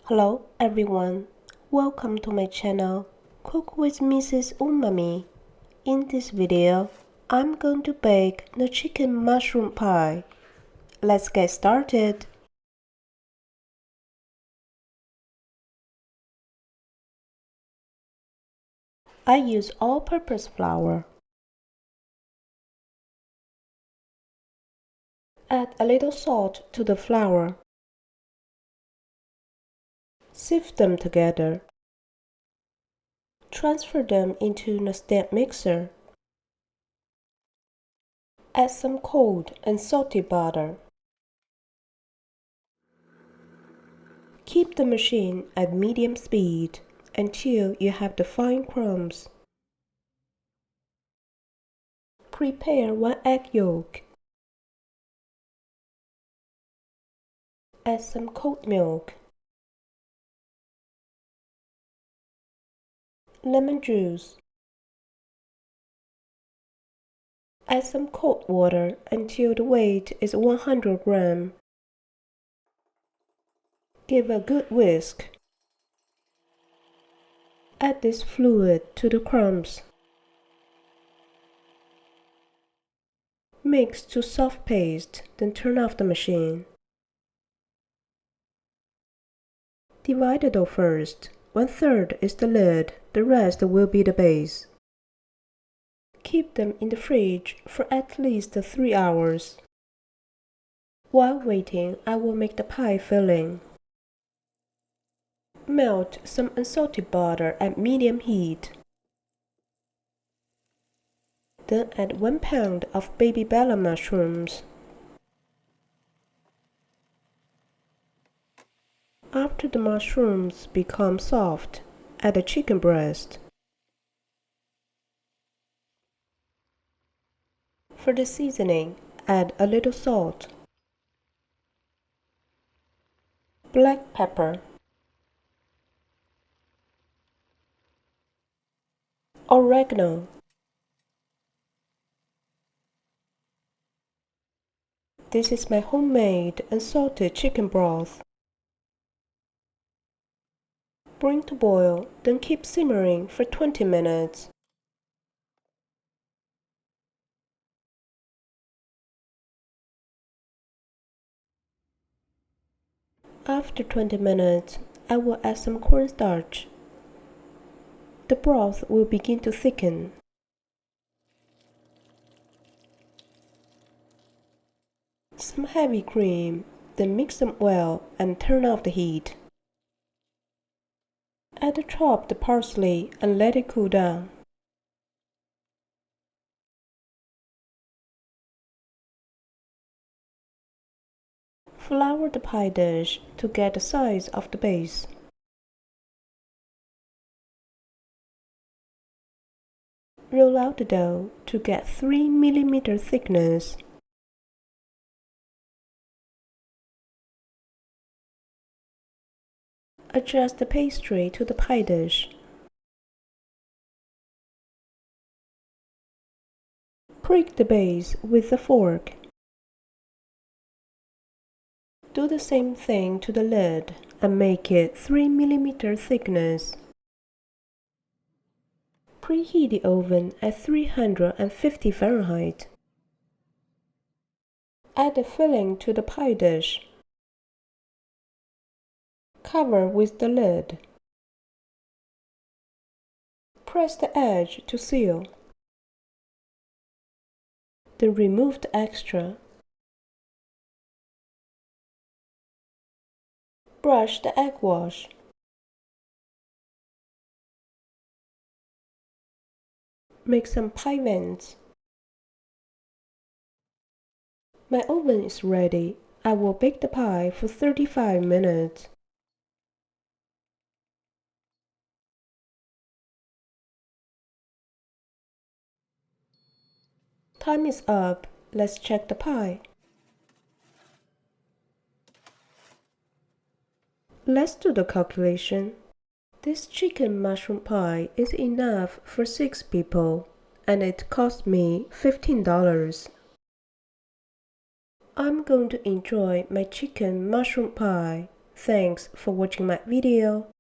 Hello everyone, welcome to my channel, Cook with Mrs. Umami. In this video, I'm going to bake the chicken mushroom pie. Let's get started. I use all-purpose flour. Add a little salt to the flour. Sift them together. Transfer them into the stand mixer. Add some cold unsalted butter. Keep the machine at medium speed until you have the fine crumbs. Prepare 1 egg yolk. Add some cold milk, lemon juice. Add some cold water until the weight is 100 grams. Give a good whisk. Add this fluid to the crumbs. Mix to soft paste, then turn off the machine. Divide the dough first. 1/3 is the lid, the rest will be the base. Keep them in the fridge for at least 3 hours. While waiting, I will make the pie filling. Melt some unsalted butter at medium heat. Then add 1 pound of baby bella mushrooms. After the mushrooms become soft, add the chicken breast. For the seasoning, add a little salt, black pepper, oregano, this is my homemade unsalted chicken broth. Bring to boil, then keep simmering for 20 minutes. After 20 minutes, I will add some cornstarch. The broth will begin to thicken. Some heavy cream, then mix them well and turn off the heat. Add the chopped parsley and let it cool down. Flour the pie dish to get the size of the base. Roll out the dough to get 3 mm thickness. Adjust the pastry to the pie dish. Prick the base with a fork. Do the same thing to the lid and make it 3 mm thickness. Preheat the oven at 350 Fahrenheit. Add the filling to the pie dish. Cover with the lid. Press the edge to seal. Then remove the extra. Brush the egg wash. Make some pie vents. My oven is ready. I will bake the pie for 35 minutes. Time is up. Let's check the pie. Let's do the calculation. This chicken mushroom pie is enough for 6 people, and it cost me $15. I'm going to enjoy my chicken mushroom pie. Thanks for watching my video.